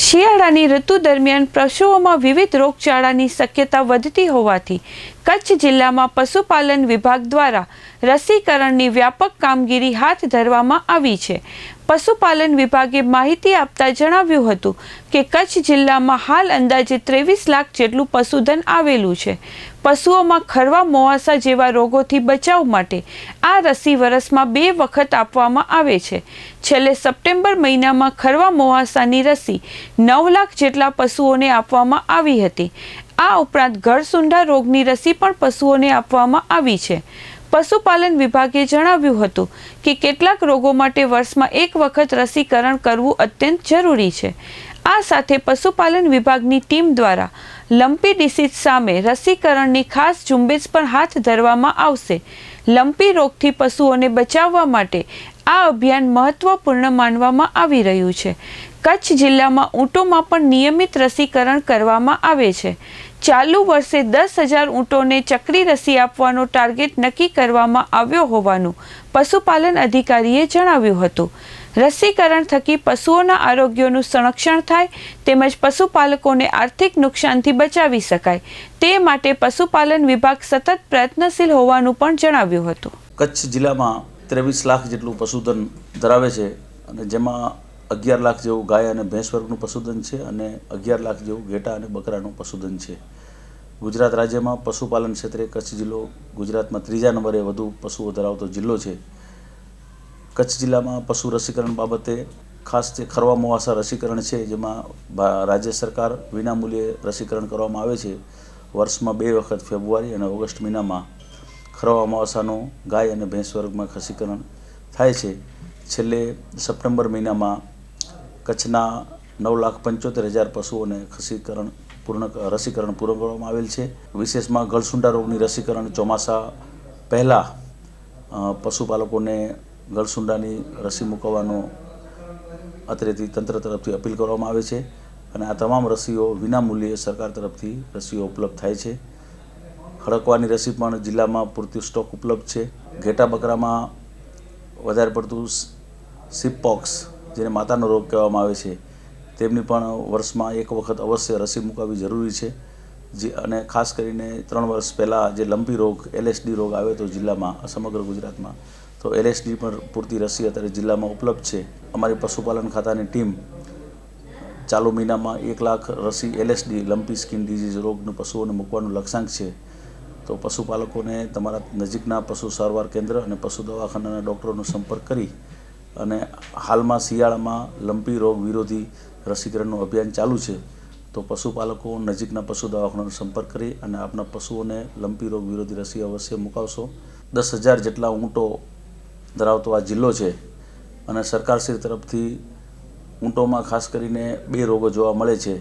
શિયાળાની ઋતુ દરમિયાન પશુઓમાં વિવિધ રોગચાળાની શક્યતા વધતી હોવાથી કચ્છ જિલ્લામાં પશુપાલન વિભાગ દ્વારા રસીકરણની વ્યાપક કામગીરી હાથ ધરવામાં આવી છે। પશુપાલન વિભાગે માહિતી આપતા જણાવ્યું હતું કે કચ્છ જિલ્લામાં હાલ અંદાજે 23 લાખ જેટલું પશુધન આવેલું છે। પશુઓમાં ખરવા મોવાસા જેવા રોગોથી બચાવ માટે આ રસી વર્ષમાં 2 વખત આપવામાં આવે છે। છેલ્લે સપ્ટેમ્બર મહિનામાં ખરવા મોવાસાની રસી 9 લાખ જેટલા પશુઓને આપવામાં આવી હતી। આ ઉપરાંત ગળસુંડા રોગની રસી પણ પશુઓને આપવામાં આવી છે। પશુપાલન વિભાગે જણાવ્યું હતું કે કેટલાક રોગો માટે વર્ષમાં 1 વખત રસીકરણ કરવું અત્યંત જરૂરી છે। આ સાથે પશુપાલન વિભાગની ટીમ દ્વારા લંપી ડિસીઝ સામે રસીકરણની ખાસ ઝુંબેશ પણ હાથ ધરવામાં આવશે। લંપી રોગથી પશુઓને બચાવવા માટે આ અભિયાન મહત્વપૂર્ણ માનવામાં આવી રહ્યું છે। કચ્છ જિલ્લામાં ઊંટોમાં પણ નિયમિત રસીકરણ કરવામાં આવે છે। ચાલુ વર્ષે 10,000 ઊંટોને ચકરી રસી આપવાનો ટાર્ગેટ નક્કી કરવામાં આવ્યો હોવાનું પશુપાલન અધિકારીએ જણાવ્યું હતું। રસીકરણ થકી પશુઓના આરોગ્યનું સંરક્ષણ થાય તેમજ પશુપાલકોને આર્થિક નુકસાનથી બચાવી શકાય તે માટે પશુપાલન વિભાગ સતત પ્રયત્નશીલ હોવાનું પણ જણાવ્યું હતું। કચ્છ જિલ્લામાં 23 લાખ જેટલું પશુધન ધરાવે છે અને જેમાં 11 લાખ જેવું ગાય અને ભેંસ વર્ગનું પશુધન છે અને 11 લાખ જેવું ઘેટા અને બકરાનું પશુધન છે। ગુજરાત રાજ્યમાં પશુપાલન ક્ષેત્રે કચ્છ જિલ્લો ગુજરાતમાં 3જા નંબરે વધુ પશુઓ ધરાવતો જિલ્લો છે। કચ્છ જિલ્લામાં પશુ રસીકરણ બાબતે ખાસ જે ખરવા મોવાસા રસીકરણ છે જેમાં રાજ્ય સરકાર વિનામૂલ્યે રસીકરણ કરવામાં આવે છે। વર્ષમાં 2 વખત ફેબ્રુઆરી અને ઓગસ્ટ મહિનામાં ખરવા મોવાસાનું ગાય અને ભેંસ વર્ગમાં રસીકરણ થાય છે। છેલ્લે સપ્ટેમ્બર મહિનામાં કચ્છના 9,75,000 પશુઓને રસીકરણ પૂર્ણ કરવામાં આવેલ છે। વિશેષમાં ગળસુંડા રોગની રસીકરણ ચોમાસા પહેલાં પશુપાલકોને ગળસુંડાની રસી મૂકવાનો અત્રેથી તંત્ર તરફથી અપીલ કરવામાં આવે છે અને આ તમામ રસીઓ વિનામૂલ્યે સરકાર તરફથી રસીઓ ઉપલબ્ધ થાય છે। ખડકવાની રસી પણ જિલ્લામાં પૂરતી સ્ટોક ઉપલબ્ધ છે। ઘેટા બકરામાં વધારે પડતું સિપપોક્સ જેને માતાનો રોગ કહેવામાં આવે છે તેમની પણ વર્ષમાં 1 વખત અવશ્ય રસી મુકાવવી જરૂરી છે। અને ખાસ કરીને 3 વર્ષ પહેલાં જે લંપી રોગ LSD રોગ આવ્યો હતો જિલ્લામાં સમગ્ર ગુજરાતમાં તો LSD પર પૂરતી રસી અત્યારે જિલ્લામાં ઉપલબ્ધ છે। અમારી પશુપાલન ખાતાની ટીમ ચાલુ મહિનામાં 1 લાખ રસી LSD લંપી સ્કિન ડિઝીઝ રોગનું પશુઓને મૂકવાનું લક્ષ્યાંક છે। તો પશુપાલકોને તમારા નજીકના પશુ સારવાર કેન્દ્ર અને પશુ દવાખાનાના ડૉક્ટરોનો સંપર્ક કરી અને હાલમાં શિયાળામાં લંપી રોગ વિરોધી રસીકરણનું અભિયાન ચાલુ છે તો પશુપાલકો નજીકના પશુ દવાખાનાનો સંપર્ક કરી અને આપના પશુઓને લંપી રોગ વિરોધી રસી અવશ્ય મુકાવશો। 10,000 જેટલા ઊંટો ધરાવતો આ જિલ્લો છે અને સરકારશ્રી તરફથી ઊંટોમાં ખાસ કરીને 2 રોગો જોવા મળે છે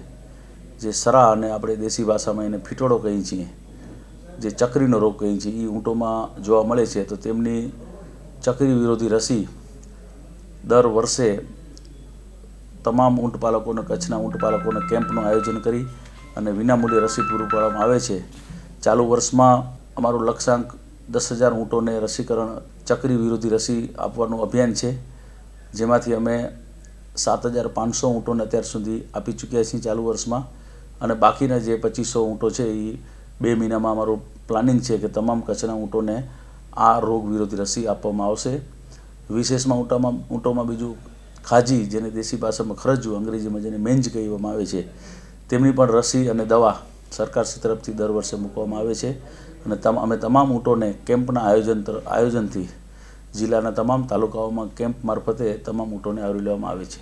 જે સરા અને આપણે દેશી ભાષામાં એને ફીટોડો કહીએ છીએ જે ચકરીનો રોગ કહીએ છીએ એ ઊંટોમાં જોવા મળે છે તો તેમની ચકરી વિરોધી રસી દર વર્ષે તમામ ઊંટ પાલકોને કચ્છના ઊંટ પાલકોને કેમ્પનું આયોજન કરી અને વિનામૂલ્યે રસી પૂરું પાડવામાં આવે છે। ચાલુ વર્ષમાં અમારું લક્ષ્યાંક 10,000 ઊંટોને રસીકરણ ચકરી વિરોધી રસી આપવાનું અભિયાન છે જેમાંથી અમે 7,500 ઊંટોને અત્યાર સુધી આપી ચૂક્યા છીએ ચાલુ વર્ષમાં અને બાકીના જે 2,500 ઊંટો છે એ 2 મહિનામાં અમારું પ્લાનિંગ છે કે તમામ કચ્છના ઊંટોને આ રોગ વિરોધી રસી આપવામાં આવશે। વિશેષમાં ઊંટોમાં બીજું ખાજી જેને દેશી ભાષામાં ખરજવું અંગ્રેજીમાં જેને મેંજ કહેવામાં આવે છે તેમની પણ રસી અને દવા સરકારશ્રી તરફથી દર વર્ષે મૂકવામાં આવે છે અને અમે તમામ ઊંટોને કેમ્પના આયોજનથી જિલ્લાના તમામ તાલુકાઓમાં કેમ્પ મારફતે તમામ ઊંટોને આવરી લેવામાં આવે છે।